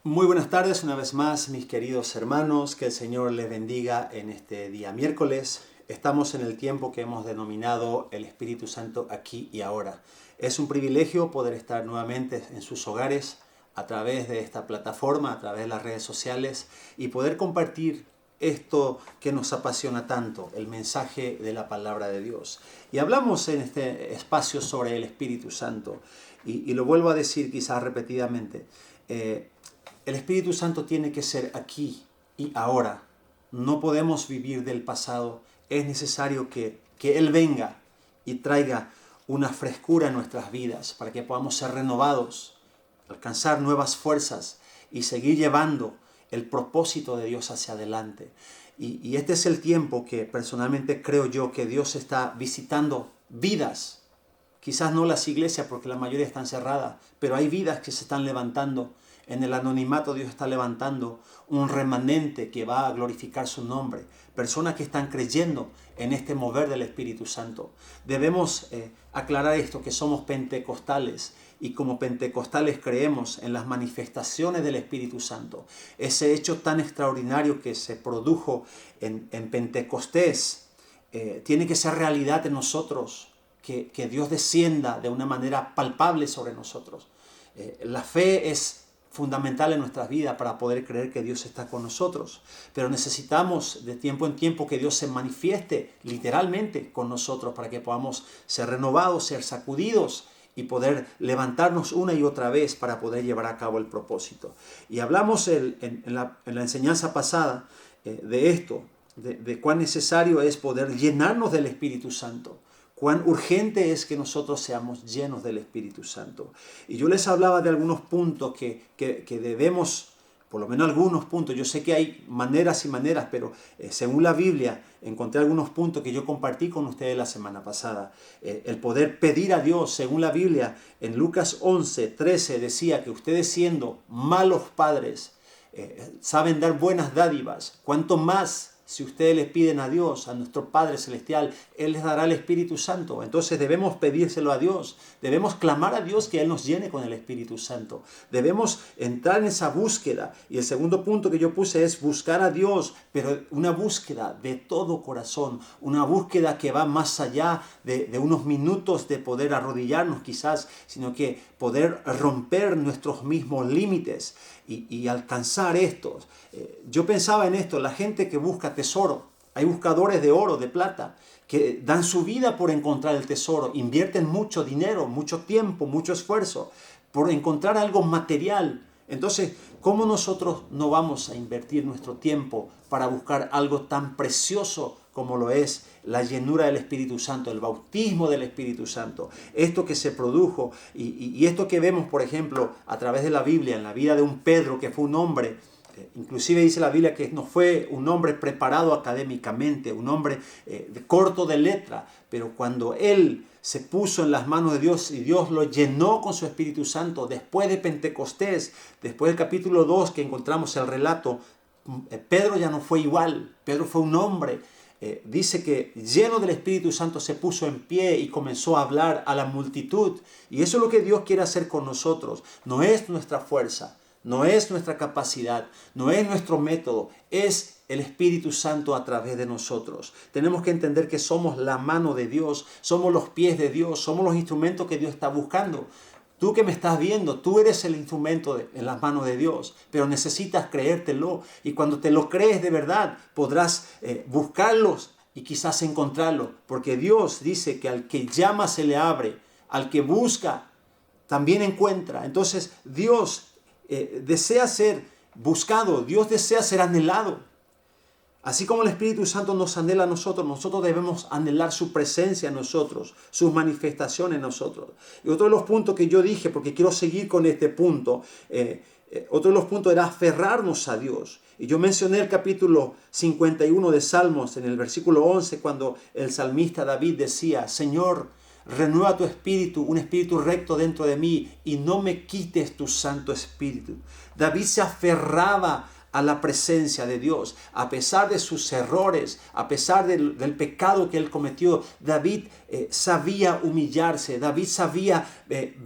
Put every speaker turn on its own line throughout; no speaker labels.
Muy buenas tardes una vez más, mis queridos hermanos. Que el Señor les bendiga en este día miércoles. Estamos en el tiempo que hemos denominado el Espíritu Santo aquí y ahora. Es un privilegio poder estar nuevamente en sus hogares a través de esta plataforma, a través de las redes sociales y poder compartir esto que nos apasiona tanto, el mensaje de la palabra de Dios. Y hablamos en este espacio sobre el Espíritu Santo y lo vuelvo a decir quizás repetidamente. El Espíritu Santo tiene que ser aquí y ahora. No podemos vivir del pasado. Es necesario que Él venga y traiga una frescura en nuestras vidas para que podamos ser renovados, alcanzar nuevas fuerzas y seguir llevando el propósito de Dios hacia adelante. Y este es el tiempo que personalmente creo yo que Dios está visitando vidas. Quizás no las iglesias porque la mayoría están cerradas, pero hay vidas que se están levantando. En el anonimato Dios está levantando un remanente que va a glorificar su nombre. Personas que están creyendo en este mover del Espíritu Santo. Debemos aclarar esto, que somos pentecostales y como pentecostales creemos en las manifestaciones del Espíritu Santo. Ese hecho tan extraordinario que se produjo en Pentecostés tiene que ser realidad en nosotros. Que Dios descienda de una manera palpable sobre nosotros. La fe es fundamental en nuestras vidas para poder creer que Dios está con nosotros. Pero necesitamos de tiempo en tiempo que Dios se manifieste literalmente con nosotros para que podamos ser renovados, ser sacudidos y poder levantarnos una y otra vez para poder llevar a cabo el propósito. Y hablamos en la enseñanza pasada de esto, de cuán necesario es poder llenarnos del Espíritu Santo. Cuán urgente es que nosotros seamos llenos del Espíritu Santo. Y yo les hablaba de algunos puntos que debemos, por lo menos algunos puntos, yo sé que hay maneras y maneras, pero según la Biblia encontré algunos puntos que yo compartí con ustedes la semana pasada. El poder pedir a Dios, según la Biblia, en Lucas 11:13 decía que ustedes siendo malos padres, saben dar buenas dádivas, cuanto más si ustedes les piden a Dios, a nuestro Padre Celestial, Él les dará el Espíritu Santo. Entonces debemos pedírselo a Dios. Debemos clamar a Dios que Él nos llene con el Espíritu Santo. Debemos entrar en esa búsqueda. Y el segundo punto que yo puse es buscar a Dios, pero una búsqueda de todo corazón. Una búsqueda que va más allá de unos minutos de poder arrodillarnos quizás, sino que poder romper nuestros mismos límites y alcanzar estos. Yo pensaba en esto, la gente que busca tesoro, hay buscadores de oro, de plata, que dan su vida por encontrar el tesoro, invierten mucho dinero, mucho tiempo, mucho esfuerzo, por encontrar algo material. Entonces, ¿cómo nosotros no vamos a invertir nuestro tiempo para buscar algo tan precioso como lo es la llenura del Espíritu Santo, el bautismo del Espíritu Santo? Esto que se produjo y esto que vemos, por ejemplo, a través de la Biblia, en la vida de un Pedro, que fue un hombre, inclusive dice la Biblia que no fue un hombre preparado académicamente, un hombre corto de letra, pero cuando él se puso en las manos de Dios y Dios lo llenó con su Espíritu Santo, después de Pentecostés, después del capítulo 2 que encontramos el relato, Pedro ya no fue igual. Pedro fue un hombre, dice que lleno del Espíritu Santo se puso en pie y comenzó a hablar a la multitud. Y eso es lo que Dios quiere hacer con nosotros. No es nuestra fuerza, no es nuestra capacidad, no es nuestro método, es el Espíritu Santo a través de nosotros. Tenemos que entender que somos la mano de Dios, somos los pies de Dios, somos los instrumentos que Dios está buscando. Tú que me estás viendo, tú eres el instrumento en las manos de Dios, pero necesitas creértelo. Y cuando te lo crees de verdad, podrás buscarlos y quizás encontrarlo. Porque Dios dice que al que llama se le abre, al que busca también encuentra. Entonces Dios desea ser buscado, Dios desea ser anhelado. Así como el Espíritu Santo nos anhela a nosotros, nosotros debemos anhelar su presencia en nosotros, sus manifestaciones en nosotros. Y otro de los puntos que yo dije, porque quiero seguir con este punto, otro de los puntos era aferrarnos a Dios. Y yo mencioné el capítulo 51 de Salmos, en el versículo 11, cuando el salmista David decía: Señor, renueva tu espíritu, un espíritu recto dentro de mí, y no me quites tu Santo Espíritu. David se aferraba a la presencia de Dios. A pesar de sus errores, a pesar del pecado que él cometió, David sabía humillarse, David sabía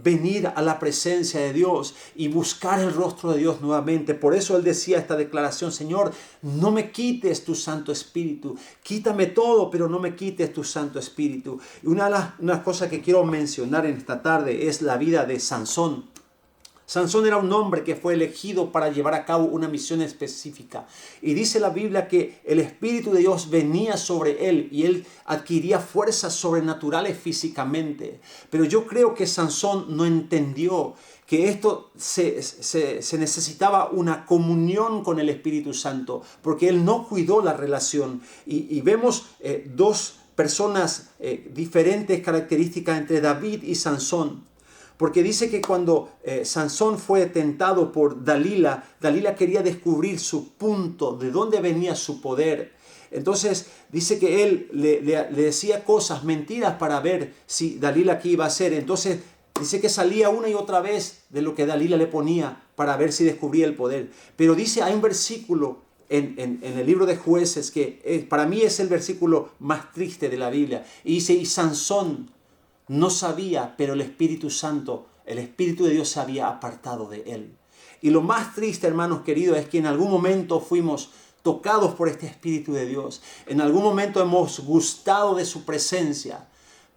venir a la presencia de Dios y buscar el rostro de Dios nuevamente. Por eso él decía esta declaración: Señor, no me quites tu Santo Espíritu, quítame todo, pero no me quites tu Santo Espíritu. Y una de las cosas que quiero mencionar en esta tarde es la vida de Sansón. Sansón era un hombre que fue elegido para llevar a cabo una misión específica. Y dice la Biblia que el Espíritu de Dios venía sobre él y él adquiría fuerzas sobrenaturales físicamente. Pero yo creo que Sansón no entendió que esto se necesitaba una comunión con el Espíritu Santo, porque él no cuidó la relación. Y vemos dos personas diferentes características entre David y Sansón. Porque dice que cuando Sansón fue tentado por Dalila, Dalila quería descubrir su punto, de dónde venía su poder. Entonces dice que él le decía cosas, mentiras, para ver si Dalila qué iba a hacer. Entonces dice que salía una y otra vez de lo que Dalila le ponía para ver si descubría el poder. Pero dice, hay un versículo en el libro de Jueces que para mí es el versículo más triste de la Biblia. Y dice, y Sansón no sabía, pero el Espíritu Santo, el Espíritu de Dios se había apartado de él. Y lo más triste, hermanos queridos, es que en algún momento fuimos tocados por este Espíritu de Dios. En algún momento hemos gustado de su presencia,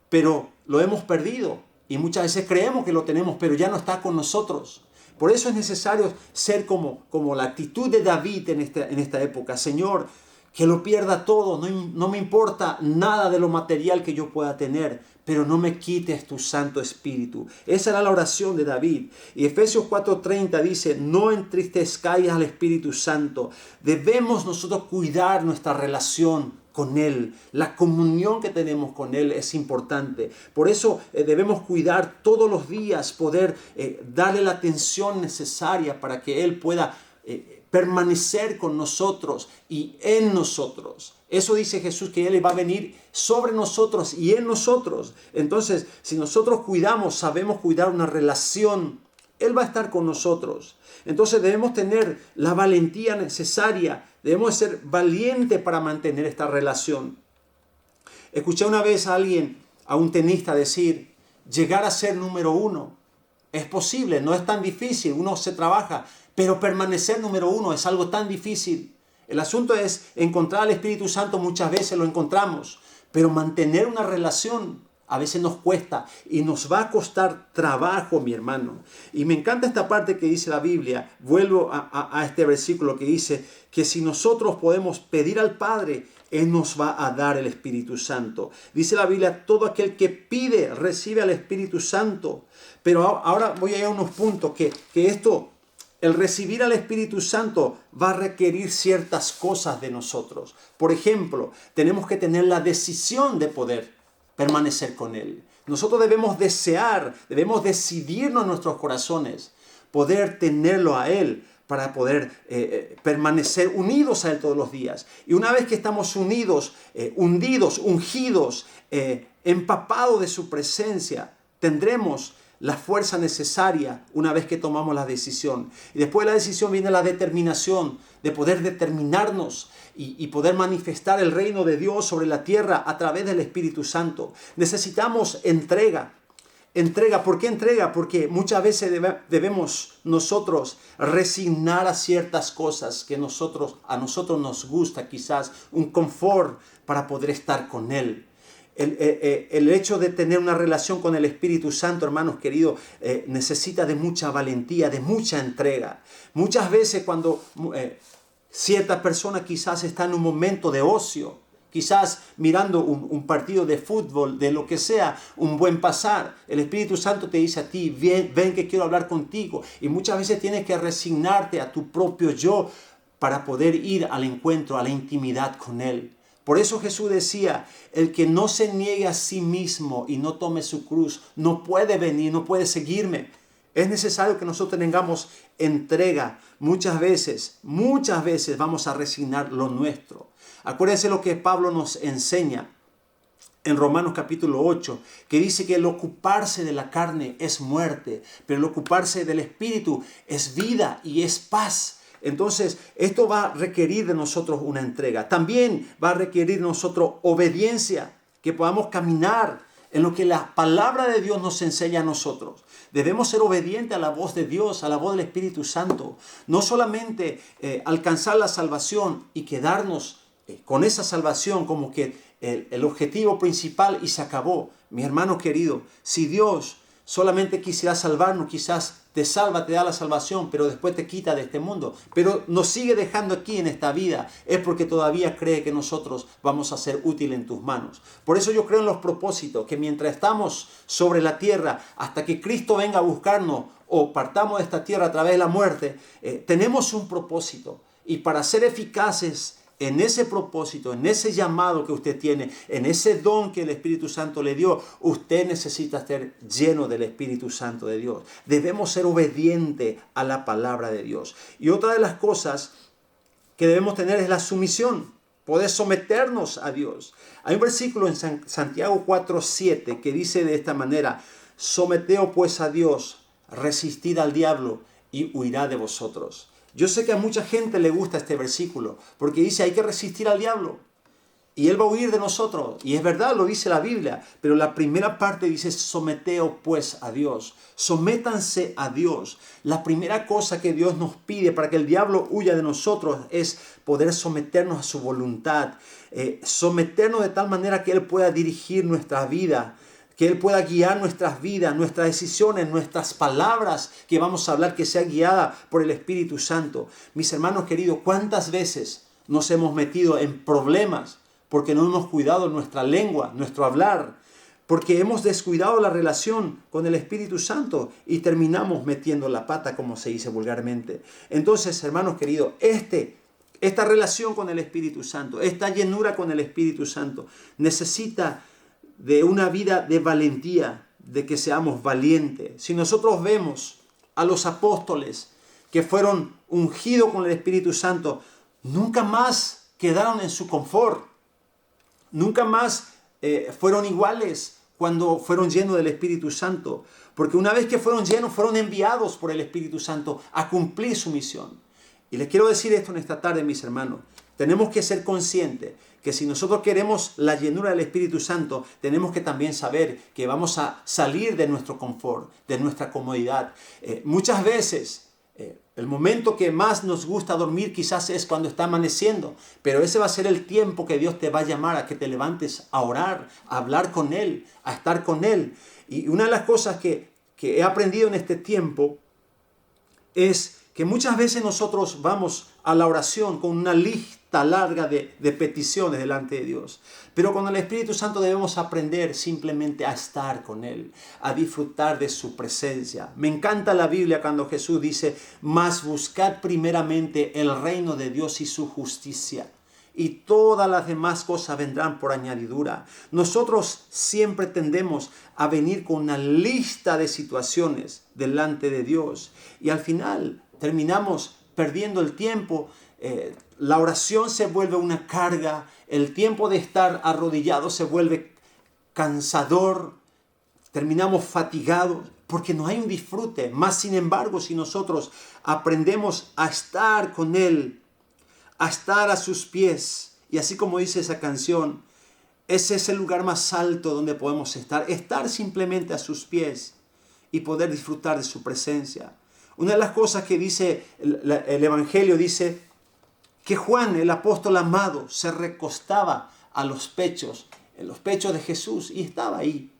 pero lo hemos perdido. Y muchas veces creemos que lo tenemos, pero ya no está con nosotros. Por eso es necesario ser como la actitud de David en esta época. Señor, que lo pierda todo, no me importa nada de lo material que yo pueda tener, pero no me quites tu Santo Espíritu. Esa era la oración de David. Y Efesios 4:30 dice, no entristezcáis al Espíritu Santo. Debemos nosotros cuidar nuestra relación con Él. La comunión que tenemos con Él es importante. Por eso debemos cuidar todos los días, poder darle la atención necesaria para que Él pueda permanecer con nosotros y en nosotros. Eso dice Jesús, que Él va a venir sobre nosotros y en nosotros. Entonces, si nosotros sabemos cuidar una relación, Él va a estar con nosotros. Entonces debemos tener la valentía necesaria, debemos ser valientes para mantener esta relación. Escuché una vez a un tenista decir, llegar a ser número 1 es posible, no es tan difícil, uno se trabaja, pero permanecer número 1 es algo tan difícil. El asunto es encontrar al Espíritu Santo, muchas veces lo encontramos, pero mantener una relación a veces nos cuesta y nos va a costar trabajo, mi hermano. Y me encanta esta parte que dice la Biblia, vuelvo a este versículo que dice que si nosotros podemos pedir al Padre, Él nos va a dar el Espíritu Santo. Dice la Biblia, todo aquel que pide recibe al Espíritu Santo. Pero ahora voy a ir a unos puntos que esto... El recibir al Espíritu Santo va a requerir ciertas cosas de nosotros. Por ejemplo, tenemos que tener la decisión de poder permanecer con Él. Nosotros debemos desear, debemos decidirnos en nuestros corazones, poder tenerlo a Él para poder permanecer unidos a Él todos los días. Y una vez que estamos unidos, hundidos, ungidos, empapados de su presencia, tendremos la fuerza necesaria una vez que tomamos la decisión. Y después de la decisión viene la determinación de poder determinarnos y poder manifestar el reino de Dios sobre la tierra a través del Espíritu Santo. Necesitamos entrega. Entrega, ¿por qué entrega? Porque muchas veces debemos nosotros resignar a ciertas cosas que a nosotros nos gusta, quizás un confort para poder estar con Él. El hecho de tener una relación con el Espíritu Santo, hermanos queridos, necesita de mucha valentía, de mucha entrega. Muchas veces cuando cierta persona quizás está en un momento de ocio, quizás mirando un partido de fútbol, de lo que sea, un buen pasar, el Espíritu Santo te dice a ti, ven que quiero hablar contigo. Y muchas veces tienes que resignarte a tu propio yo para poder ir al encuentro, a la intimidad con Él. Por eso Jesús decía, el que no se niegue a sí mismo y no tome su cruz, no puede venir, no puede seguirme. Es necesario que nosotros tengamos entrega. Muchas veces vamos a resignar lo nuestro. Acuérdense lo que Pablo nos enseña en Romanos capítulo 8, que dice que el ocuparse de la carne es muerte, pero el ocuparse del Espíritu es vida y es paz. Entonces, esto va a requerir de nosotros una entrega. También va a requerir de nosotros obediencia, que podamos caminar en lo que la palabra de Dios nos enseña a nosotros. Debemos ser obedientes a la voz de Dios, a la voz del Espíritu Santo. No solamente alcanzar la salvación y quedarnos con esa salvación como que el objetivo principal y se acabó. Mi hermano querido, si Dios solamente quisiera salvarnos, quizás te salva, te da la salvación, pero después te quita de este mundo. Pero nos sigue dejando aquí en esta vida. Es porque todavía cree que nosotros vamos a ser útiles en tus manos. Por eso yo creo en los propósitos, que mientras estamos sobre la tierra, hasta que Cristo venga a buscarnos o partamos de esta tierra a través de la muerte, tenemos un propósito. Y para ser eficaces en ese propósito, en ese llamado que usted tiene, en ese don que el Espíritu Santo le dio, usted necesita ser lleno del Espíritu Santo de Dios. Debemos ser obedientes a la palabra de Dios. Y otra de las cosas que debemos tener es la sumisión, poder someternos a Dios. Hay un versículo en Santiago 4:7 que dice de esta manera: someteos pues a Dios, resistid al diablo y huirá de vosotros. Yo sé que a mucha gente le gusta este versículo porque dice hay que resistir al diablo y él va a huir de nosotros. Y es verdad, lo dice la Biblia, pero la primera parte dice someteos pues a Dios. Sométanse a Dios. La primera cosa que Dios nos pide para que el diablo huya de nosotros es poder someternos a su voluntad. Someternos de tal manera que Él pueda dirigir nuestra vida, que Él pueda guiar nuestras vidas, nuestras decisiones, nuestras palabras que vamos a hablar, que sea guiada por el Espíritu Santo. Mis hermanos queridos, ¿cuántas veces nos hemos metido en problemas porque no hemos cuidado nuestra lengua, nuestro hablar? Porque hemos descuidado la relación con el Espíritu Santo y terminamos metiendo la pata, como se dice vulgarmente. Entonces, hermanos queridos, esta relación con el Espíritu Santo, esta llenura con el Espíritu Santo, necesita de una vida de valentía, de que seamos valientes. Si nosotros vemos a los apóstoles que fueron ungidos con el Espíritu Santo, nunca más quedaron en su confort, nunca más fueron iguales cuando fueron llenos del Espíritu Santo, porque una vez que fueron llenos, fueron enviados por el Espíritu Santo a cumplir su misión. Y les quiero decir esto en esta tarde, mis hermanos, tenemos que ser conscientes que si nosotros queremos la llenura del Espíritu Santo, tenemos que también saber que vamos a salir de nuestro confort, de nuestra comodidad. Muchas veces, el momento que más nos gusta dormir quizás es cuando está amaneciendo, pero ese va a ser el tiempo que Dios te va a llamar a que te levantes a orar, a hablar con Él, a estar con Él. Y una de las cosas que he aprendido en este tiempo es que muchas veces nosotros vamos a la oración con una lista larga de peticiones delante de Dios. Pero con el Espíritu Santo debemos aprender simplemente a estar con Él, a disfrutar de su presencia. Me encanta la Biblia cuando Jesús dice: mas buscad primeramente el reino de Dios y su justicia, y todas las demás cosas vendrán por añadidura. Nosotros siempre tendemos a venir con una lista de situaciones delante de Dios y al final terminamos perdiendo el tiempo. La oración se vuelve una carga, el tiempo de estar arrodillado se vuelve cansador, terminamos fatigados porque no hay un disfrute. Más sin embargo, si nosotros aprendemos a estar con Él, a estar a sus pies, y así como dice esa canción, ese es el lugar más alto donde podemos estar simplemente a sus pies y poder disfrutar de su presencia. Una de las cosas que dice el Evangelio dice que Juan, el apóstol amado, se recostaba en los pechos de Jesús y estaba ahí.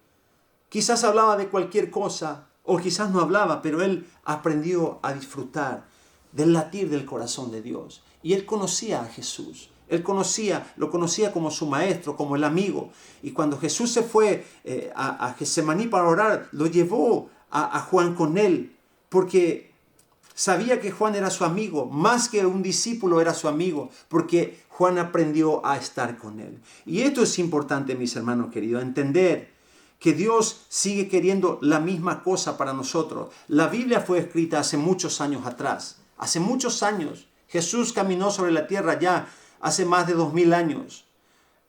Quizás hablaba de cualquier cosa o quizás no hablaba, pero él aprendió a disfrutar del latir del corazón de Dios. Y él conocía a Jesús. Lo conocía como su maestro, como el amigo. Y cuando Jesús se fue a Getsemaní para orar, lo llevó a Juan con él, porque sabía que Juan era su amigo, más que un discípulo era su amigo, porque Juan aprendió a estar con él. Y esto es importante, mis hermanos queridos, entender que Dios sigue queriendo la misma cosa para nosotros. La Biblia fue escrita hace muchos años atrás, hace muchos años. Jesús caminó sobre la tierra ya hace más de 2000 años.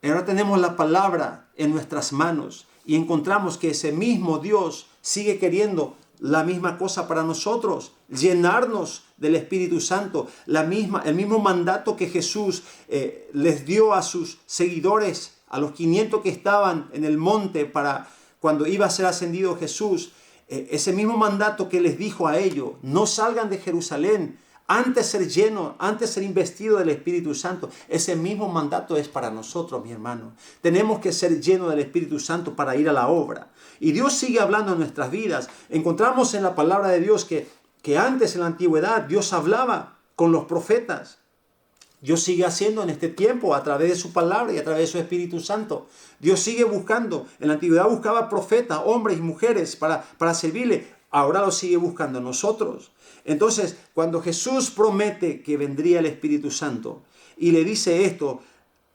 Ahora tenemos la palabra en nuestras manos y encontramos que ese mismo Dios sigue queriendo la misma cosa para nosotros, llenarnos del Espíritu Santo, el mismo mandato que Jesús les dio a sus seguidores, a los 500 que estaban en el monte para cuando iba a ser ascendido Jesús, ese mismo mandato que les dijo a ellos: no salgan de Jerusalén antes ser llenos, antes ser investidos del Espíritu Santo. Ese mismo mandato es para nosotros, mi hermano. Tenemos que ser llenos del Espíritu Santo para ir a la obra. Y Dios sigue hablando en nuestras vidas. Encontramos en la palabra de Dios que antes, en la antigüedad, Dios hablaba con los profetas. Dios sigue haciendo en este tiempo a través de su palabra y a través de su Espíritu Santo. Dios sigue buscando. En la antigüedad buscaba profetas, hombres y mujeres para servirle. Ahora lo sigue buscando a nosotros. Entonces, cuando Jesús promete que vendría el Espíritu Santo y le dice esto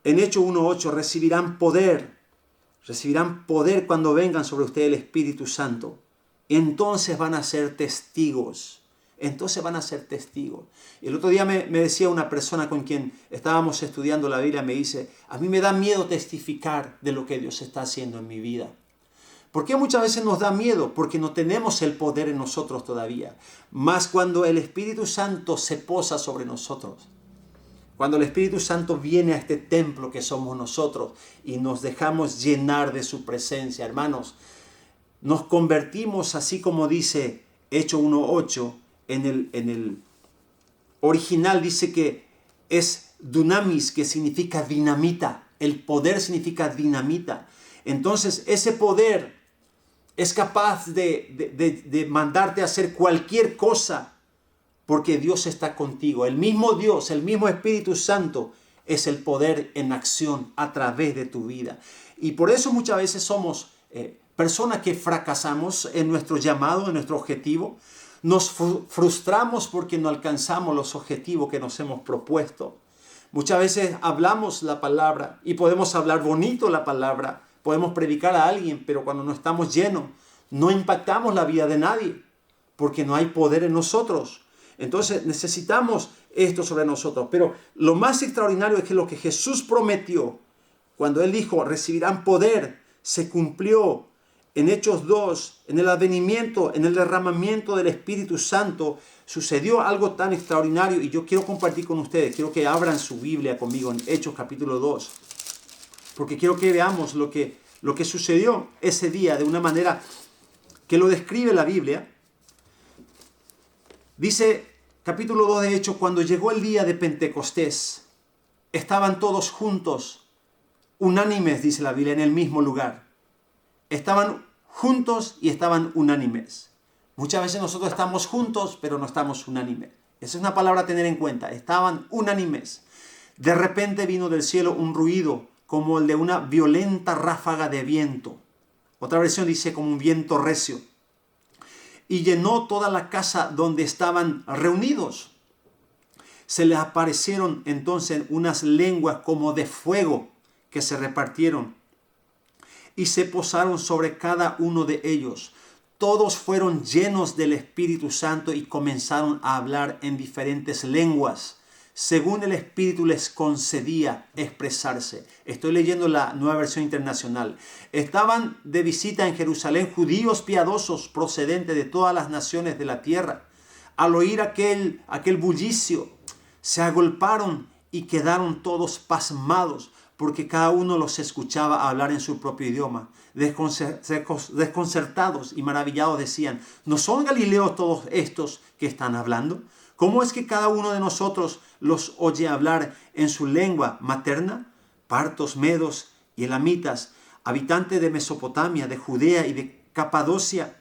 en Hechos 1:8, recibirán poder cuando vengan sobre ustedes el Espíritu Santo. Entonces van a ser testigos. Y el otro día me decía una persona con quien estábamos estudiando la Biblia, me dice: a mí me da miedo testificar de lo que Dios está haciendo en mi vida. ¿Por qué muchas veces nos da miedo? Porque no tenemos el poder en nosotros todavía. Más cuando el Espíritu Santo se posa sobre nosotros. Cuando el Espíritu Santo viene a este templo que somos nosotros y nos dejamos llenar de su presencia, hermanos, nos convertimos, así como dice Hechos 1:8, en el original dice que es dunamis, que significa dinamita. El poder significa dinamita. Entonces ese poder es capaz de mandarte a hacer cualquier cosa porque Dios está contigo. El mismo Dios, el mismo Espíritu Santo es el poder en acción a través de tu vida. Y por eso muchas veces somos personas que fracasamos en nuestro llamado, en nuestro objetivo. Nos frustramos porque no alcanzamos los objetivos que nos hemos propuesto. Muchas veces hablamos la palabra y podemos hablar bonito la palabra. Podemos predicar a alguien, pero cuando no estamos llenos, no impactamos la vida de nadie, porque no hay poder en nosotros. Entonces necesitamos esto sobre nosotros. Pero lo más extraordinario es que lo que Jesús prometió, cuando Él dijo, recibirán poder, se cumplió en Hechos 2, en el advenimiento, en el derramamiento del Espíritu Santo. Sucedió algo tan extraordinario y yo quiero compartir con ustedes. Quiero que abran su Biblia conmigo en Hechos capítulo 2. Porque quiero que veamos lo que sucedió ese día de una manera que lo describe la Biblia. Dice capítulo 2 de Hechos: cuando llegó el día de Pentecostés, estaban todos juntos, unánimes, dice la Biblia, en el mismo lugar. Estaban juntos y estaban unánimes. Muchas veces nosotros estamos juntos, pero no estamos unánimes. Esa es una palabra a tener en cuenta. Estaban unánimes. De repente vino del cielo un ruido como el de una violenta ráfaga de viento. Otra versión dice como un viento recio. Y llenó toda la casa donde estaban reunidos. Se les aparecieron entonces unas lenguas como de fuego que se repartieron y se posaron sobre cada uno de ellos. Todos fueron llenos del Espíritu Santo y comenzaron a hablar en diferentes lenguas, según el Espíritu les concedía expresarse. Estoy leyendo la Nueva Versión Internacional. Estaban de visita en Jerusalén judíos piadosos procedentes de todas las naciones de la tierra. Al oír aquel bullicio, se agolparon y quedaron todos pasmados, porque cada uno los escuchaba hablar en su propio idioma. Desconcertados y maravillados decían: ¿no son galileos todos estos que están hablando? ¿Cómo es que cada uno de nosotros los oye hablar en su lengua materna? Partos, medos y elamitas, habitantes de Mesopotamia, de Judea y de Capadocia,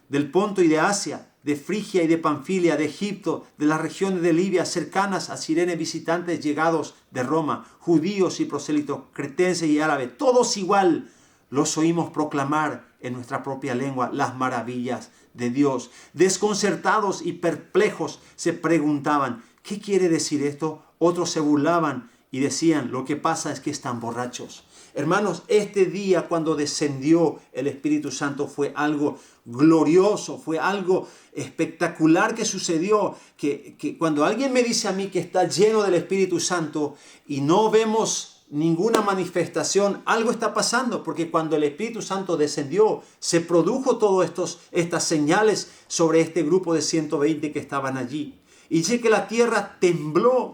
del Ponto y de Asia, de Frigia y de Panfilia, de Egipto, de las regiones de Libia cercanas a Cirene, visitantes llegados de Roma, judíos y prosélitos, cretenses y árabes, todos igual, los oímos proclamar en nuestra propia lengua las maravillas de Dios. Desconcertados y perplejos se preguntaban: ¿qué quiere decir esto? Otros se burlaban y decían: lo que pasa es que están borrachos. Hermanos, este día cuando descendió el Espíritu Santo fue algo glorioso, fue algo espectacular que sucedió, que cuando alguien me dice a mí que está lleno del Espíritu Santo y no vemos ninguna manifestación, algo está pasando, porque cuando el Espíritu Santo descendió, se produjo todas estas señales sobre este grupo de 120 que estaban allí. Y dice que la tierra tembló.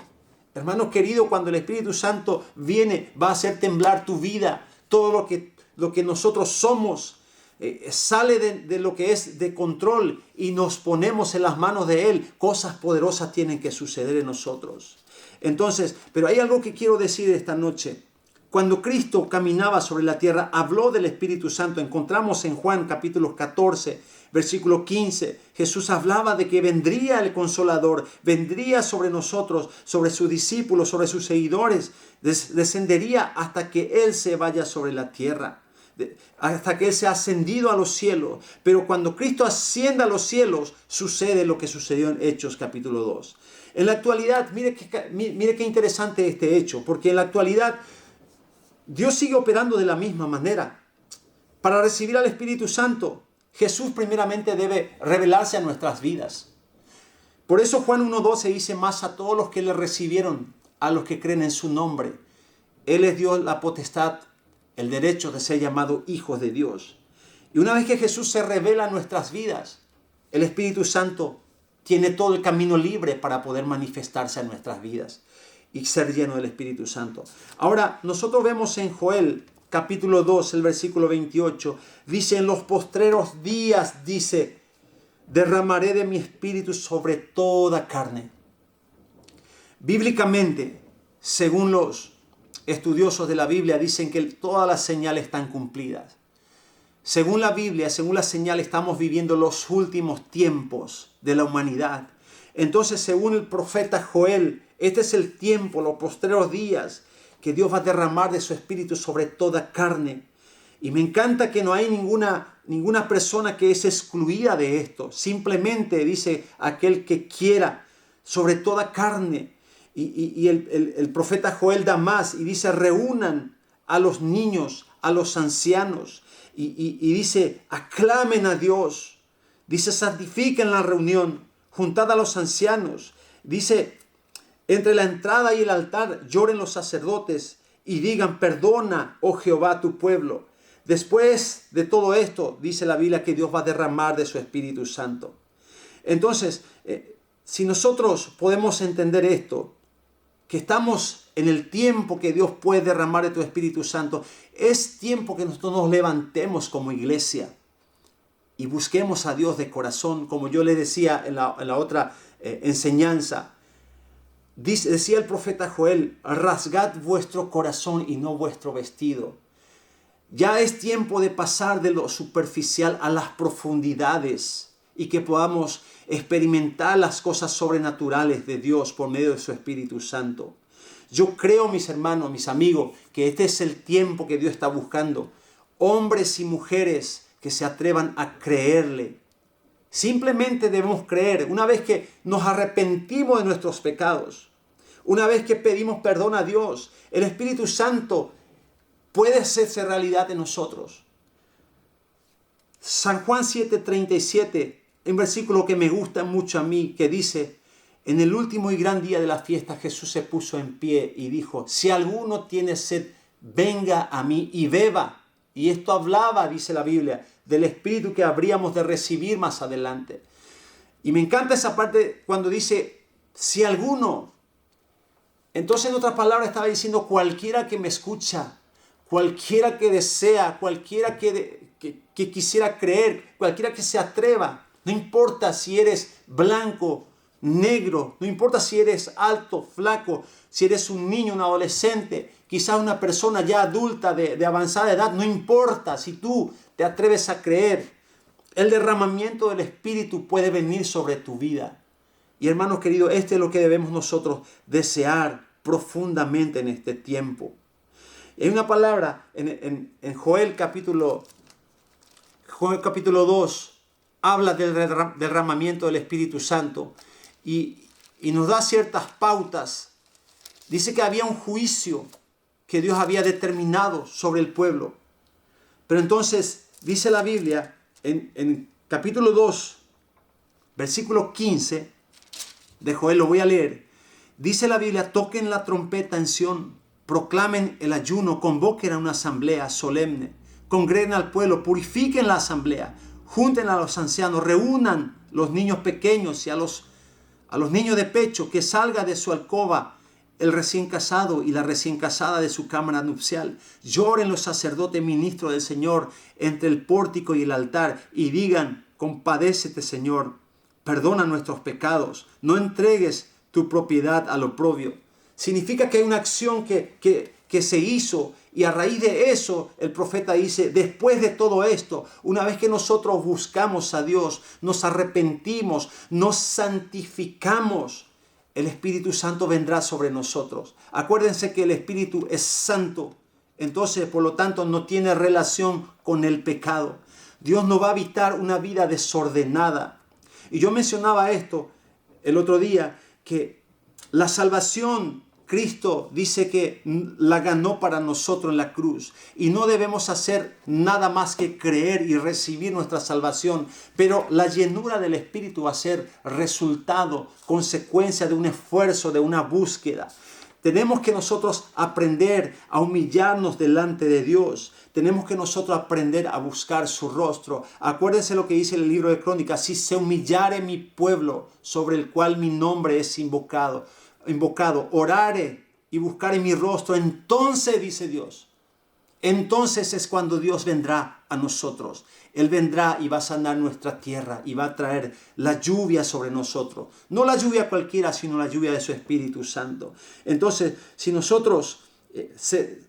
Hermanos queridos, cuando el Espíritu Santo viene, va a hacer temblar tu vida. Todo lo que nosotros somos sale de lo que es de control y nos ponemos en las manos de Él. Cosas poderosas tienen que suceder en nosotros. Entonces, pero hay algo que quiero decir esta noche. Cuando Cristo caminaba sobre la tierra, habló del Espíritu Santo. Encontramos en Juan capítulo 14, versículo 15. Jesús hablaba de que vendría el Consolador, vendría sobre nosotros, sobre sus discípulos, sobre sus seguidores. Descendería hasta que Él se vaya sobre la tierra, hasta que Él sea ascendido a los cielos. Pero cuando Cristo ascienda a los cielos, sucede lo que sucedió en Hechos capítulo 2. En la actualidad, mire qué interesante este hecho, porque en la actualidad Dios sigue operando de la misma manera. Para recibir al Espíritu Santo, Jesús primeramente debe revelarse a nuestras vidas. Por eso Juan 1:12 dice: más a todos los que le recibieron, a los que creen en su nombre, Él les dio la potestad, el derecho de ser llamados hijos de Dios. Y una vez que Jesús se revela a nuestras vidas, el Espíritu Santo tiene todo el camino libre para poder manifestarse en nuestras vidas y ser lleno del Espíritu Santo. Ahora, nosotros vemos en Joel capítulo 2, el versículo 28, dice: en los postreros días, dice, derramaré de mi espíritu sobre toda carne. Bíblicamente, según los estudiosos de la Biblia, dicen que todas las señales están cumplidas. Según la Biblia, según la señal, estamos viviendo los últimos tiempos de la humanidad. Entonces, según el profeta Joel, este es el tiempo, los postreros días, que Dios va a derramar de su espíritu sobre toda carne. Y me encanta que no hay ninguna persona que es excluida de esto. Simplemente dice aquel que quiera, sobre toda carne. Y el profeta Joel da más y dice: reúnan a los niños, a los ancianos. Y dice: aclamen a Dios. Dice: santifiquen la reunión, juntad a los ancianos. Dice: entre la entrada y el altar lloren los sacerdotes y digan: perdona, oh Jehová, tu pueblo. Después de todo esto, dice la Biblia que Dios va a derramar de su Espíritu Santo. Entonces, si nosotros podemos entender esto, que estamos en el tiempo que Dios puede derramar de tu Espíritu Santo, es tiempo que nosotros nos levantemos como iglesia y busquemos a Dios de corazón, como yo le decía en la otra enseñanza. Decía el profeta Joel: rasgad vuestro corazón y no vuestro vestido. Ya es tiempo de pasar de lo superficial a las profundidades y que podamos experimentar las cosas sobrenaturales de Dios por medio de su Espíritu Santo. Yo creo, mis hermanos, mis amigos, que este es el tiempo que Dios está buscando. Hombres y mujeres que se atrevan a creerle. Simplemente debemos creer. Una vez que nos arrepentimos de nuestros pecados, una vez que pedimos perdón a Dios, el Espíritu Santo puede hacerse realidad en nosotros. San Juan 7:37, un versículo que me gusta mucho a mí, que dice: en el último y gran día de la fiesta, Jesús se puso en pie y dijo: si alguno tiene sed, venga a mí y beba. Y esto hablaba, dice la Biblia, del Espíritu que habríamos de recibir más adelante. Y me encanta esa parte cuando dice: si alguno. Entonces, en otras palabras, estaba diciendo: cualquiera que me escucha, cualquiera que desea, cualquiera que quisiera creer, cualquiera que se atreva. No importa si eres blanco, negro, no importa si eres alto, flaco, si eres un niño, un adolescente, quizás una persona ya adulta de avanzada edad, no importa. Si tú te atreves a creer, el derramamiento del Espíritu puede venir sobre tu vida. Y hermanos queridos, este es lo que debemos nosotros desear profundamente en este tiempo. Hay una palabra en Joel capítulo 2, habla del derramamiento del Espíritu Santo y nos da ciertas pautas. Dice que había un juicio que Dios había determinado sobre el pueblo. Pero entonces dice la Biblia en capítulo 2, versículo 15 de Joel, lo voy a leer. Dice la Biblia: toquen la trompeta en Sión, proclamen el ayuno, convoquen a una asamblea solemne, congreguen al pueblo, purifiquen la asamblea, junten a los ancianos, reúnan los niños pequeños y a los a los niños de pecho, que salga de su alcoba el recién casado y la recién casada de su cámara nupcial. Lloren los sacerdotes ministros del Señor entre el pórtico y el altar y digan: compadécete, Señor, perdona nuestros pecados, no entregues tu propiedad al oprobio. Significa que hay una acción que se hizo, y a raíz de eso el profeta dice: después de todo esto, una vez que nosotros buscamos a Dios, nos arrepentimos, nos santificamos, el Espíritu Santo vendrá sobre nosotros. Acuérdense que el Espíritu es santo, entonces por lo tanto no tiene relación con el pecado. Dios no va a habitar una vida desordenada. Y yo mencionaba esto el otro día, que la salvación, Cristo dice que la ganó para nosotros en la cruz, y no debemos hacer nada más que creer y recibir nuestra salvación, pero la llenura del Espíritu va a ser resultado, consecuencia de un esfuerzo, de una búsqueda. Tenemos que nosotros aprender a humillarnos delante de Dios. Tenemos que nosotros aprender a buscar su rostro. Acuérdense lo que dice el libro de Crónicas: si se humillare mi pueblo, sobre el cual mi nombre es invocado, orare y buscare mi rostro, entonces, dice Dios, entonces es cuando Dios vendrá a nosotros. Él vendrá y va a sanar nuestra tierra y va a traer la lluvia sobre nosotros. No la lluvia cualquiera, sino la lluvia de su Espíritu Santo. Entonces, si nosotros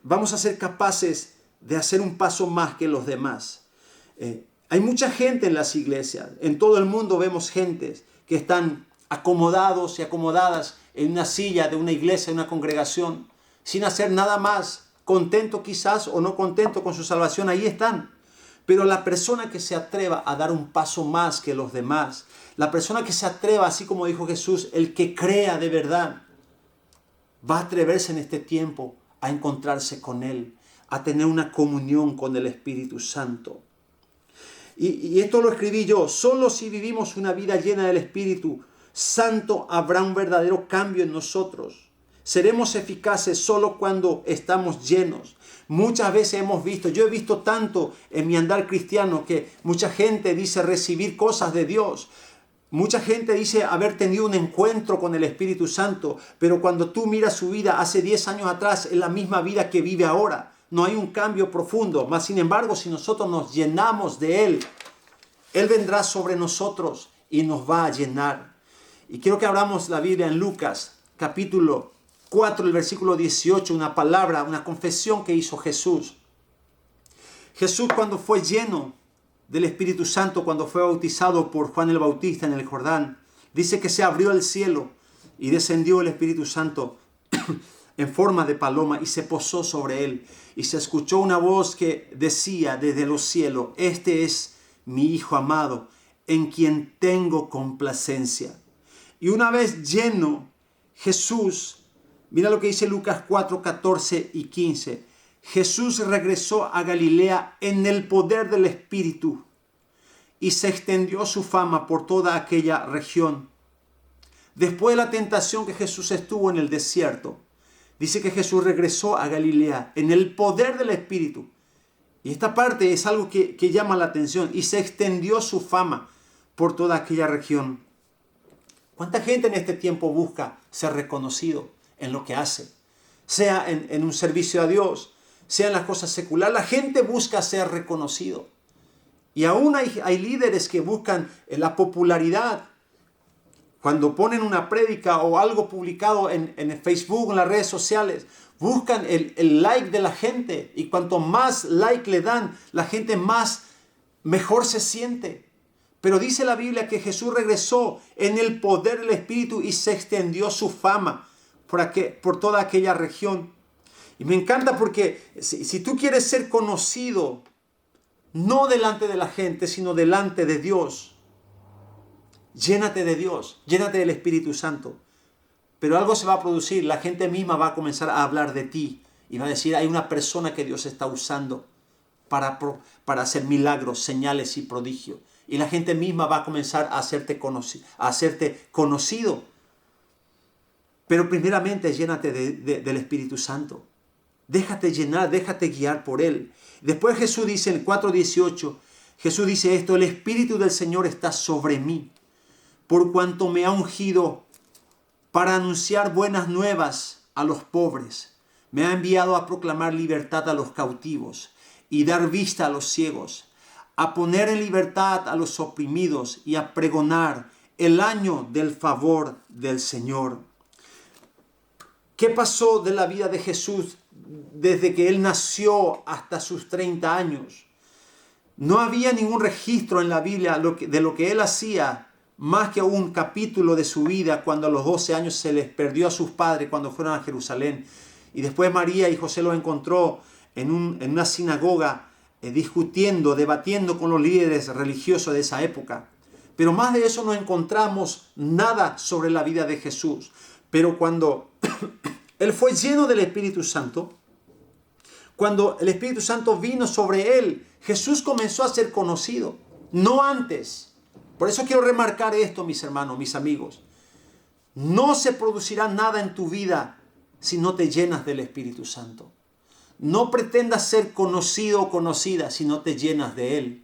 vamos a ser capaces de hacer un paso más que los demás. Hay mucha gente en las iglesias. En todo el mundo vemos gentes que están acomodados y acomodadas en una silla de una iglesia, de una congregación, sin hacer nada más, contento quizás o no contento con su salvación, ahí están. Pero la persona que se atreva a dar un paso más que los demás, la persona que se atreva, así como dijo Jesús, el que crea de verdad, va a atreverse en este tiempo a encontrarse con Él, a tener una comunión con el Espíritu Santo. Y esto lo escribí yo: solo si vivimos una vida llena del Espíritu Santo habrá un verdadero cambio en nosotros. Seremos eficaces solo cuando estamos llenos. Muchas veces yo he visto tanto en mi andar cristiano, que mucha gente dice recibir cosas de Dios. Mucha gente dice haber tenido un encuentro con el Espíritu Santo, pero cuando tú miras su vida hace 10 años atrás, es la misma vida que vive ahora. No hay un cambio profundo. Mas sin embargo, si nosotros nos llenamos de Él, Él vendrá sobre nosotros y nos va a llenar. Y quiero que abramos la Biblia en Lucas, capítulo 4, el versículo 18, una palabra, una confesión que hizo Jesús. Jesús, cuando fue lleno del Espíritu Santo, cuando fue bautizado por Juan el Bautista en el Jordán, dice que se abrió el cielo y descendió el Espíritu Santo en forma de paloma y se posó sobre él. Y se escuchó una voz que decía desde los cielos: este es mi Hijo amado, en quien tengo complacencia. Y una vez lleno, Jesús, mira lo que dice Lucas 4, 14 y 15. Jesús regresó a Galilea en el poder del Espíritu y se extendió su fama por toda aquella región. Después de la tentación que Jesús estuvo en el desierto, dice que Jesús regresó a Galilea en el poder del Espíritu. Y esta parte es algo que llama la atención. Y se extendió su fama por toda aquella región. ¿Cuánta gente en este tiempo busca ser reconocido en lo que hace? Sea en un servicio a Dios, sea en las cosas seculares. La gente busca ser reconocido. Y aún hay líderes que buscan la popularidad. Cuando ponen una prédica o algo publicado en Facebook, en las redes sociales, buscan el like de la gente. Y cuanto más like le dan, la gente mejor se siente. Pero dice la Biblia que Jesús regresó en el poder del Espíritu y se extendió su fama por toda aquella región. Y me encanta porque si tú quieres ser conocido, no delante de la gente, sino delante de Dios, llénate de Dios, llénate del Espíritu Santo. Pero algo se va a producir, la gente misma va a comenzar a hablar de ti y va a decir: hay una persona que Dios está usando para hacer milagros, señales y prodigios. Y la gente misma va a comenzar a hacerte conocido. Pero primeramente llénate del Espíritu Santo. Déjate llenar, déjate guiar por Él. Después Jesús dice en 4:18, Jesús dice esto: el Espíritu del Señor está sobre mí, por cuanto me ha ungido para anunciar buenas nuevas a los pobres. Me ha enviado a proclamar libertad a los cautivos y dar vista a los ciegos, a poner en libertad a los oprimidos y a pregonar el año del favor del Señor. ¿Qué pasó de la vida de Jesús desde que Él nació hasta sus 30 años? No había ningún registro en la Biblia de lo que Él hacía, más que un capítulo de su vida cuando a los 12 años se les perdió a sus padres cuando fueron a Jerusalén. Y después María y José los encontró en una sinagoga discutiendo, debatiendo con los líderes religiosos de esa época. Pero más de eso no encontramos nada sobre la vida de Jesús. Pero cuando Él fue lleno del Espíritu Santo, cuando el Espíritu Santo vino sobre Él, Jesús comenzó a ser conocido, no antes. Por eso quiero remarcar esto, mis hermanos, mis amigos. No se producirá nada en tu vida si no te llenas del Espíritu Santo. No pretendas ser conocido o conocida si no te llenas de Él.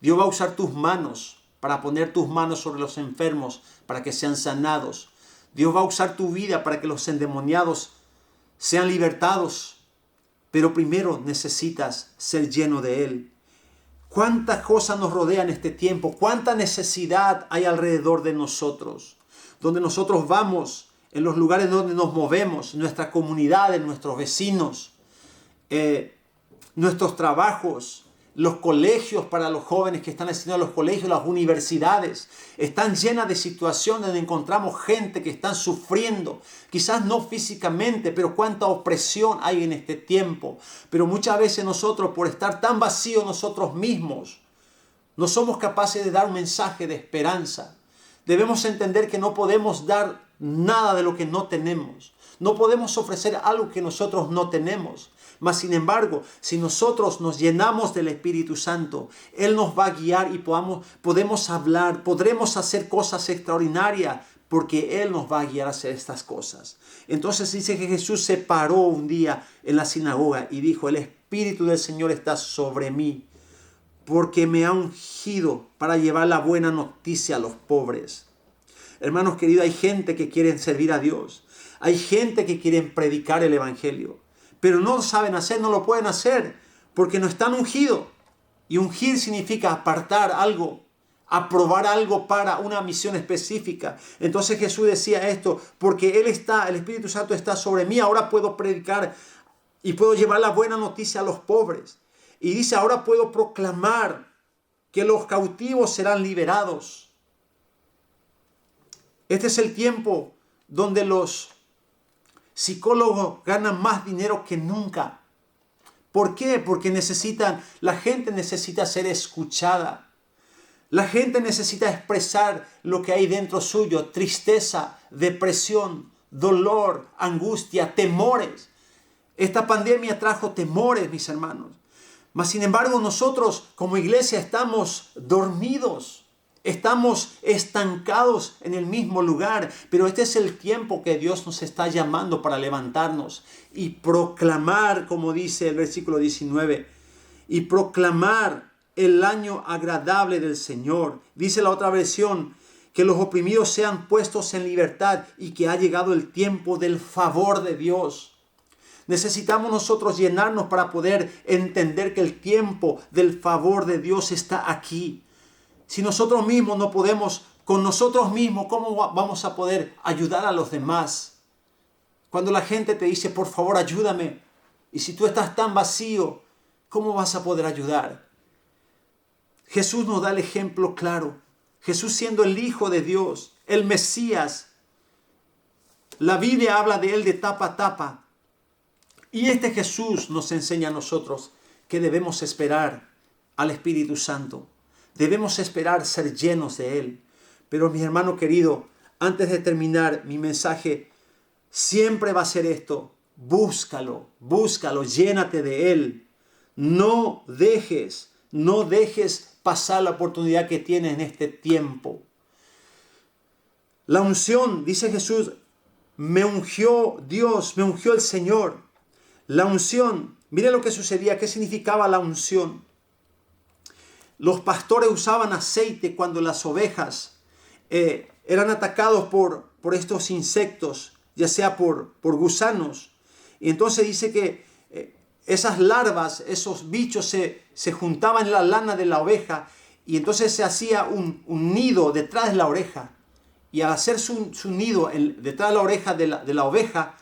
Dios va a usar tus manos para poner tus manos sobre los enfermos para que sean sanados. Dios va a usar tu vida para que los endemoniados sean libertados. Pero primero necesitas ser lleno de Él. ¿Cuántas cosas nos rodean en este tiempo? ¿Cuánta necesidad hay alrededor de nosotros? Donde nosotros vamos, en los lugares donde nos movemos, nuestras comunidades, nuestros vecinos, nuestros trabajos, los colegios para los jóvenes que están asistiendo a los colegios, las universidades, están llenas de situaciones donde encontramos gente que está sufriendo, quizás no físicamente, pero cuánta opresión hay en este tiempo. Pero muchas veces nosotros, por estar tan vacíos nosotros mismos, no somos capaces de dar un mensaje de esperanza. Debemos entender que no podemos dar nada de lo que no tenemos. No podemos ofrecer algo que nosotros no tenemos. Mas, sin embargo, si nosotros nos llenamos del Espíritu Santo, Él nos va a guiar y podemos hablar, podremos hacer cosas extraordinarias porque Él nos va a guiar a hacer estas cosas. Entonces dice que Jesús se paró un día en la sinagoga y dijo: el Espíritu del Señor está sobre mí porque me ha ungido para llevar la buena noticia a los pobres. Hermanos queridos, hay gente que quiere servir a Dios. Hay gente que quiere predicar el Evangelio. Pero no lo saben hacer, no lo pueden hacer porque no están ungidos. Y ungir significa apartar algo, aprobar algo para una misión específica. Entonces Jesús decía esto: porque el Espíritu Santo está sobre mí, ahora puedo predicar y puedo llevar la buena noticia a los pobres. Y dice: ahora puedo proclamar que los cautivos serán liberados. Este es el tiempo donde los psicólogos ganan más dinero que nunca. ¿Por qué? Porque la gente necesita ser escuchada. La gente necesita expresar lo que hay dentro suyo: tristeza, depresión, dolor, angustia, temores. Esta pandemia trajo temores, mis hermanos. Mas, sin embargo, nosotros como iglesia estamos dormidos. Estamos estancados en el mismo lugar, pero este es el tiempo que Dios nos está llamando para levantarnos y proclamar, como dice el versículo 19, y proclamar el año agradable del Señor. Dice la otra versión, que los oprimidos sean puestos en libertad y que ha llegado el tiempo del favor de Dios. Necesitamos nosotros llenarnos para poder entender que el tiempo del favor de Dios está aquí. Si nosotros mismos no podemos, con nosotros mismos, ¿cómo vamos a poder ayudar a los demás? Cuando la gente te dice: por favor, ayúdame. Y si tú estás tan vacío, ¿cómo vas a poder ayudar? Jesús nos da el ejemplo claro. Jesús, siendo el Hijo de Dios, el Mesías. La Biblia habla de Él de tapa a tapa. Y este Jesús nos enseña a nosotros que debemos esperar al Espíritu Santo. Debemos esperar ser llenos de Él. Pero, mi hermano querido, antes de terminar mi mensaje, siempre va a ser esto: búscalo, llénate de Él. No dejes pasar la oportunidad que tienes en este tiempo. La unción, dice Jesús: me ungió Dios, me ungió el Señor. La unción, mire lo que sucedía. ¿Qué significaba la unción? Los pastores usaban aceite cuando las ovejas eran atacados por estos insectos, ya sea por gusanos. Y entonces dice que esas larvas, esos bichos se juntaban en la lana de la oveja y entonces se hacía un nido detrás de la oreja. Y al hacer su nido detrás de la oreja de la oveja,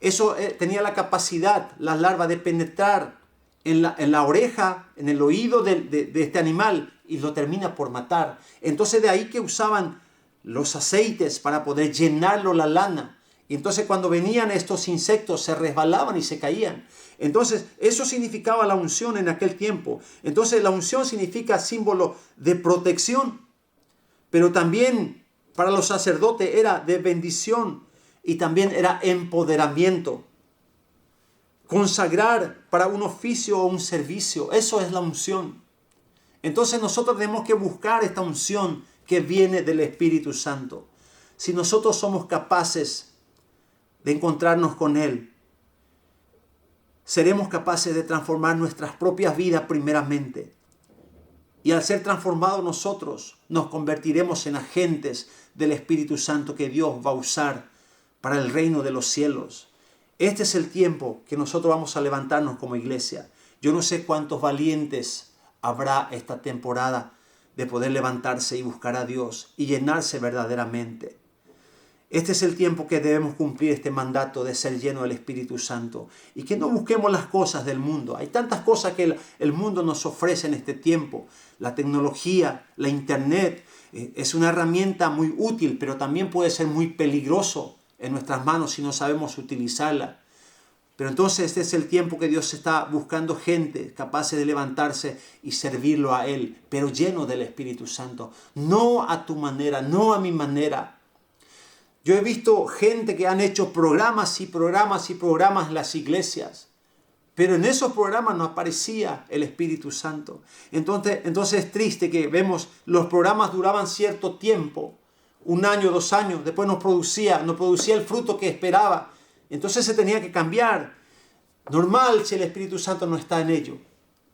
eso tenía la capacidad, las larvas, de penetrar en la oreja, en el oído de este animal y lo termina por matar. Entonces de ahí que usaban los aceites para poder llenarlo la lana. Y entonces cuando venían estos insectos se resbalaban y se caían. Entonces eso significaba la unción en aquel tiempo. Entonces la unción significa símbolo de protección, pero también para los sacerdotes era de bendición y también era empoderamiento. Consagrar para un oficio o un servicio, eso es la unción. Entonces nosotros tenemos que buscar esta unción que viene del Espíritu Santo. Si nosotros somos capaces de encontrarnos con Él, seremos capaces de transformar nuestras propias vidas primeramente. Y al ser transformados nosotros, nos convertiremos en agentes del Espíritu Santo que Dios va a usar para el reino de los cielos. Este es el tiempo que nosotros vamos a levantarnos como iglesia. Yo no sé cuántos valientes habrá esta temporada de poder levantarse y buscar a Dios y llenarse verdaderamente. Este es el tiempo que debemos cumplir este mandato de ser lleno del Espíritu Santo y que no busquemos las cosas del mundo. Hay tantas cosas que el mundo nos ofrece en este tiempo. La tecnología, la internet, es una herramienta muy útil, pero también puede ser muy peligroso en nuestras manos si no sabemos utilizarla. Pero entonces este es el tiempo que Dios está buscando gente capaz de levantarse y servirlo a Él, pero lleno del Espíritu Santo. No a tu manera, no a mi manera. Yo he visto gente que han hecho programas y programas y programas en las iglesias, pero en esos programas no aparecía el Espíritu Santo. Entonces es triste que vemos los programas duraban cierto tiempo, 1 año, 2 años, después no producía el fruto que esperaba. Entonces se tenía que cambiar. Normal si el Espíritu Santo no está en ello.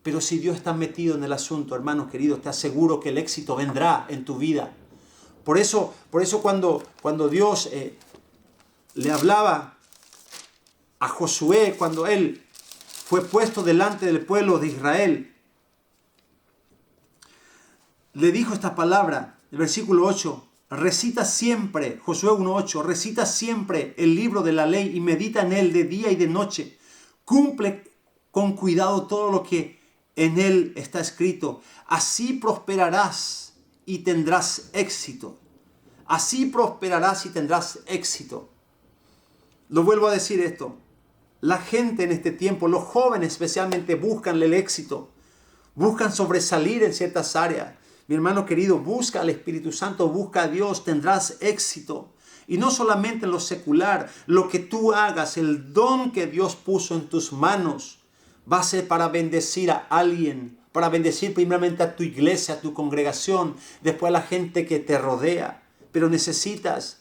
Pero si Dios está metido en el asunto, hermanos queridos, te aseguro que el éxito vendrá en tu vida. Por eso cuando Dios le hablaba a Josué, cuando él fue puesto delante del pueblo de Israel, le dijo esta palabra, el versículo 8, recita siempre, Josué 1:8, recita siempre el libro de la ley y medita en él de día y de noche. Cumple con cuidado todo lo que en él está escrito. Así prosperarás y tendrás éxito. Así prosperarás y tendrás éxito. Lo vuelvo a decir esto. La gente en este tiempo, los jóvenes especialmente, buscan el éxito. Buscan sobresalir en ciertas áreas. Mi hermano querido, busca al Espíritu Santo, busca a Dios, tendrás éxito. Y no solamente en lo secular, lo que tú hagas, el don que Dios puso en tus manos, va a ser para bendecir a alguien, para bendecir primeramente a tu iglesia, a tu congregación, después a la gente que te rodea. Pero necesitas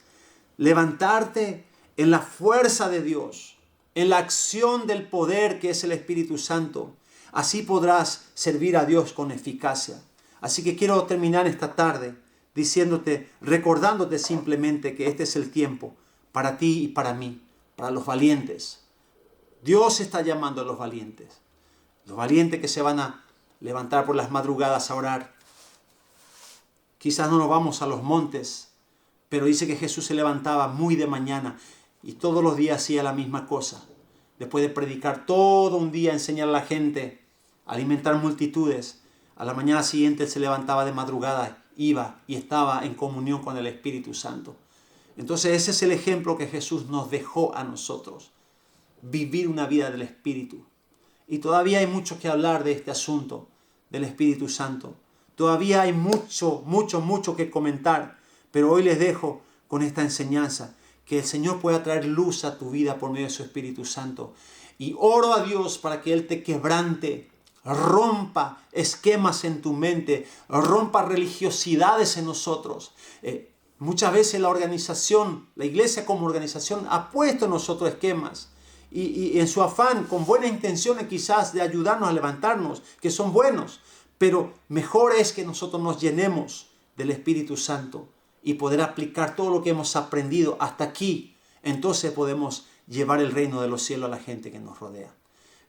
levantarte en la fuerza de Dios, en la acción del poder que es el Espíritu Santo. Así podrás servir a Dios con eficacia. Así que quiero terminar esta tarde diciéndote, recordándote simplemente que este es el tiempo para ti y para mí, para los valientes. Dios está llamando a los valientes que se van a levantar por las madrugadas a orar. Quizás no nos vamos a los montes, pero dice que Jesús se levantaba muy de mañana y todos los días hacía la misma cosa. Después de predicar todo un día, enseñar a la gente, alimentar multitudes, a la mañana siguiente él se levantaba de madrugada, iba y estaba en comunión con el Espíritu Santo. Entonces ese es el ejemplo que Jesús nos dejó a nosotros. Vivir una vida del Espíritu. Y todavía hay mucho que hablar de este asunto del Espíritu Santo. Todavía hay mucho que comentar. Pero hoy les dejo con esta enseñanza. Que el Señor pueda traer luz a tu vida por medio de su Espíritu Santo. Y oro a Dios para que Él te quebrante, rompa esquemas en tu mente, rompa religiosidades en nosotros. Muchas veces la iglesia como organización ha puesto en nosotros esquemas. Y en su afán, con buenas intenciones quizás de ayudarnos a levantarnos, que son buenos. Pero mejor es que nosotros nos llenemos del Espíritu Santo y poder aplicar todo lo que hemos aprendido hasta aquí. Entonces podemos llevar el reino de los cielos a la gente que nos rodea.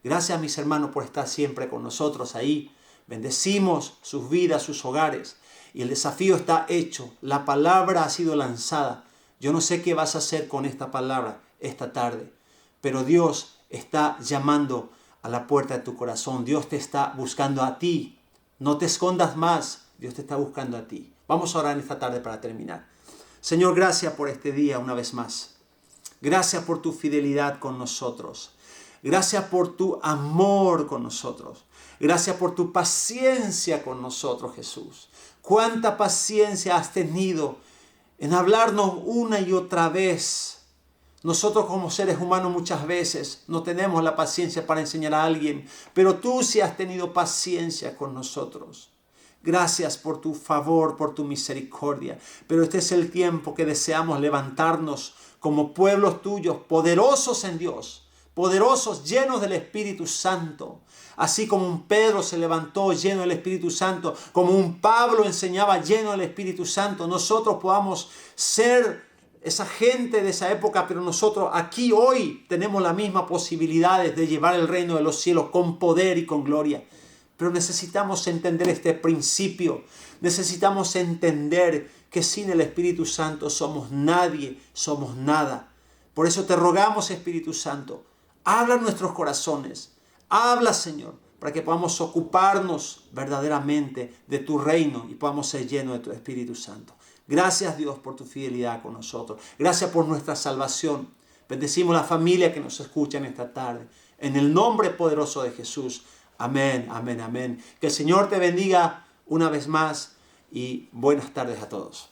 Gracias, mis hermanos, por estar siempre con nosotros ahí. Bendecimos sus vidas, sus hogares. Y el desafío está hecho. La palabra ha sido lanzada. Yo no sé qué vas a hacer con esta palabra esta tarde, pero Dios está llamando a la puerta de tu corazón. Dios te está buscando a ti. No te escondas más. Dios te está buscando a ti. Vamos a orar en esta tarde para terminar. Señor, gracias por este día una vez más. Gracias por tu fidelidad con nosotros. Gracias por tu amor con nosotros. Gracias por tu paciencia con nosotros, Jesús. Cuánta paciencia has tenido en hablarnos una y otra vez. Nosotros como seres humanos muchas veces no tenemos la paciencia para enseñar a alguien, pero tú sí has tenido paciencia con nosotros. Gracias por tu favor, por tu misericordia. Pero este es el tiempo que deseamos levantarnos como pueblos tuyos, poderosos en Dios, poderosos, llenos del Espíritu Santo. Así como un Pedro se levantó lleno del Espíritu Santo, como un Pablo enseñaba lleno del Espíritu Santo, nosotros podamos ser esa gente de esa época, pero nosotros aquí hoy tenemos las mismas posibilidades de llevar el reino de los cielos con poder y con gloria. Pero necesitamos entender este principio. Necesitamos entender que sin el Espíritu Santo somos nadie, somos nada. Por eso te rogamos, Espíritu Santo, habla en nuestros corazones. Habla, Señor, para que podamos ocuparnos verdaderamente de tu reino y podamos ser llenos de tu Espíritu Santo. Gracias, Dios, por tu fidelidad con nosotros. Gracias por nuestra salvación. Bendecimos la familia que nos escucha en esta tarde. En el nombre poderoso de Jesús. Amén, amén, amén. Que el Señor te bendiga una vez más y buenas tardes a todos.